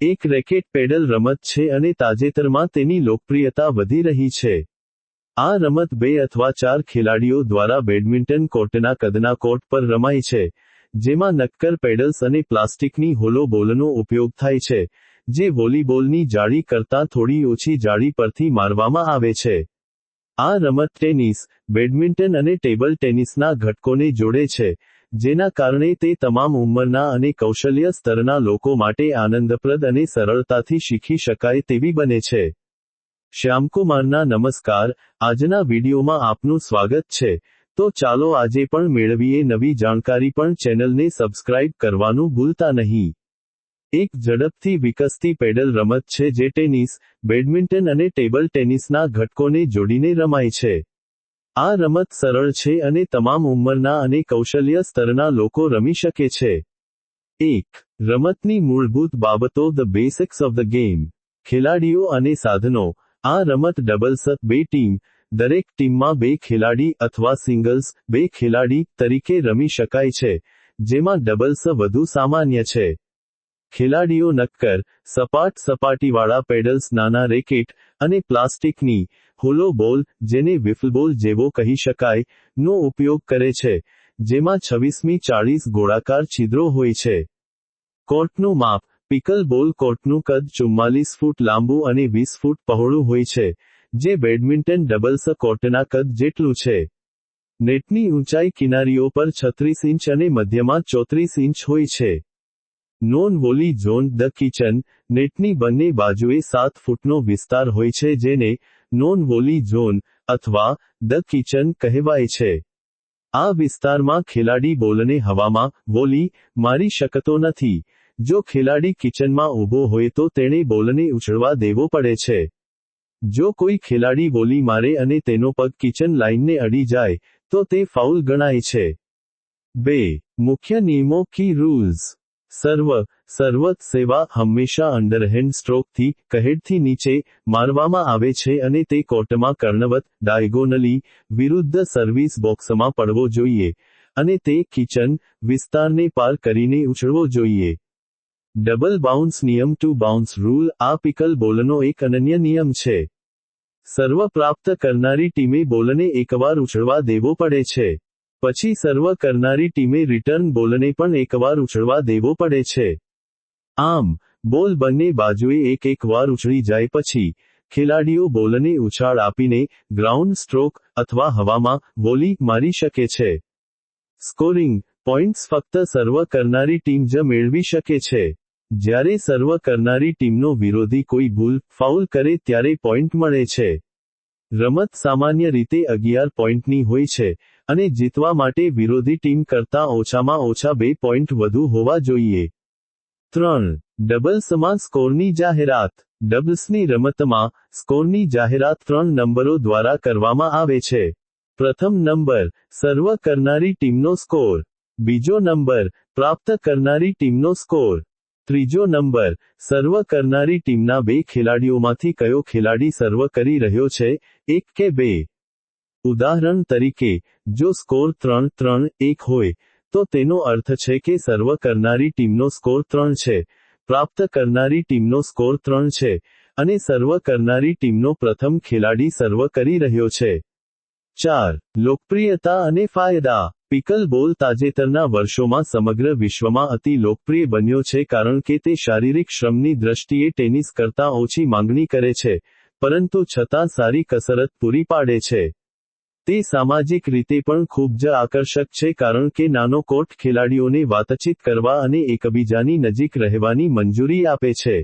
એક racket pedal રમત છે અને તાજેતરમાં તેની લોકપ્રિયતા વધી રહી છે. આ રમત 2 અથવા 4 ખેલાડીઓ દ્વારા બેડમિન્ટન કોર્ટના કદના કોર્ટ પર રમાય છે, જેમાં નક્કર પેડલ્સ અને પ્લાસ્ટિકની હોલો બોલનો ઉપયોગ થાય છે, જે વોલીબોલની જાળી કરતાં થોડી ઓછી જાળી પરથી મારવામાં આવે છે. આ રમત ટેનિસ, બેડમિન્ટન અને ટેબલ ટેનિસના ઘટકોને જોડે છે, જેના કારણે તે તમામ ઉંમરના અને કૌશલ્ય સ્તરના લોકો માટે આનંદપ્રદ અને સરળતાથી શીખી શકાય તેવી બને છે. શ્યામકુમારના નમસ્કાર. આજના વિડીયોમાં આપનું સ્વાગત છે. તો ચાલો આજે પણ મેળવીએ નવી જાણકારી, પણ ચેનલને સબસ્ક્રાઇબ કરવાનું ભૂલતા નહીં. એક ઝડપથી વિકસતી પેડલ રમત છે જે ટેનિસ, બેડમિન્ટન અને ટેબલ ટેનિસના ઘટકોને જોડીને રમાય છે. આ રમત સરળ છે અને તમામ ઉંમરના અને કૌશલ્ય સ્તરના લોકો રમી શકે છે. 1. રમતની મૂળભૂત બાબતો. The basics of the game. ખેલાડીઓ અને સાધનો. આ રમત ડબલ્સ, 2 ટીમ, દરેક ટીમમાં 2 ખેલાડી અથવા સિંગલ્સ, 2 ખેલાડી તરીકે રમી શકાય છે, જેમાં ડબલ્સ વધુ સામાન્ય છે. ખેલાડીઓ નક્કર, સપાટ સપાટીવાળા પેડલ્સ, નાના રેકેટ, અને પ્લાસ્ટિકની, હોલો બોલ, જેને વિફલબોલ જેવો કહી શકાય, નો ઉપયોગ કરે છે, જેમાં 26x40 ગોળાકાર છિદ્રો હોય છે. કોર્ટનું માપ. પિકલ બોલ કોર્ટનું કદ 44 ફૂટ લાંબુ અને 20 ફૂટ પહોળું હોય છે, જે બેડમિન્ટન ડબલ્સ કોર્ટના કદ જેટલું છે. નેટની ઊંચાઈ કિનારીઓ પર 36 ઇંચ અને મધ્યમાં 34 ઇંચ હોય છે. Non volley zone. The kitchen. નેટની બંને બાજુએ 7 ફૂટનો વિસ્તાર હોય છે જેને નોન વોલી ઝોન અથવા ધ કિચન કહેવાય છે. આ વિસ્તારમાં ખેલાડી બોલને હવામાં વોલી મારી શકતો નથી. જો ખેલાડી કિચનમાં ઊભો હોય તો તેણે બોલને ઉછળવા દેવો પડે છે. જો કોઈ ખેલાડી વોલી મારે અને તેનો પગ કિચન લાઇનને અડી જાય, તો તે ફાઉલ ગણાય છે. 2. મુખ્ય નિયમો. કી રૂલ્સ. સર્વ સેવા હંમેશા અંડરહેન્ડ સ્ટ્રોકથી, કહેડથી નીચે, મારવામાં આવે છે અને તે કોર્ટમાં કર્ણવત, ડાયગોનલી, વિરુદ્ધ સર્વિસ બોક્સમાં પડવો જોઈએ, અને તે કિચન વિસ્તારને પાર કરીને ઉછળવો જોઈએ. ડબલ બાઉન્સ નિયમ. 2 બાઉન્સ રૂલ. આ પિકલ બોલનો એક અનન્ય નિયમ છે. સર્વ પ્રાપ્ત કરનારી ટીમે બોલને એકવાર ઉછળવા દેવો પડે છે. પછી સર્વ કરનારી ટીમે રિટર્ન બોલને પણ એકવાર ઉછળવા દેવો પડે છે. આમ, બોલ બંને બાજુએ એક વાર ઉછળી જાય પછી, ખેલાડીઓ બોલને ઉછાળ આપીને, ગ્રાઉન્ડ સ્ટ્રોક, અથવા હવામાં, વોલી મારી શકે છે. સ્કોરિંગ. પોઇન્ટ્સ ફક્ત સર્વ કરનારી ટીમ જ મેળવી શકે છે. જ્યારે સર્વ કરનારી ટીમનો વિરોધી કોઈ ભૂલ, ફાઉલ કરે ત્યારે પોઇન્ટ મળે છે. રમત સામાન્ય રીતે 11 પોઇન્ટની હોય છે, અને જીતવા માટે વિરોધી ટીમ કરતાં ઓછામાં ઓછા 2 પોઇન્ટ વધુ હોવા જોઈએ. 3. ડબલ્સમાં સ્કોરની જાહેરાત. ડબલ્સની રમતમાં, સ્કોરની જાહેરાત 3 નંબરો દ્વારા કરવામાં આવે છે. પ્રથમ નંબર, સર્વ કરનારી ટીમનો સ્કોર. બીજો નંબર, પ્રાપ્ત કરનારી ટીમનો સ્કોર. ત્રીજો નંબર, સર્વ કરનારી ટીમના 2 ખેલાડીઓમાંથી કયો ખેલાડી સર્વ કરી રહ્યો છે, 1 કે 2. ઉદાહરણ તરીકે, જો સ્કોર 3-3-1 હોય, તો તેનો અર્થ છે કે સર્વ કરનારી ટીમનો સ્કોર 3 છે, પ્રાપ્ત કરનારી ટીમનો સ્કોર 3 છે, અને સર્વ કરનારી ટીમનો પ્રથમ ખેલાડી સર્વ કરી રહ્યો છે. 4. લોકપ્રિયતા અને ફાયદા. પિકલ બોલ તાજેતરના વર્ષોમાં સમગ્ર વિશ્વમાં અતિ લોકપ્રિય બન્યો છે કારણ કે તે શારીરિક શ્રમની દ્રષ્ટિએ ટેનિસ કરતાં ઓછી માંગણી કરે છે, પરંતુ છતાં સારી કસરત પૂરી પાડે છે. તે સામાજિક રીતે પણ ખૂબ જ આકર્ષક છે કારણ કે નાનો કોર્ટ ખેલાડીઓને વાતચીત કરવા અને એકબીજાની નજીક રહેવાની મંજૂરી આપે છે.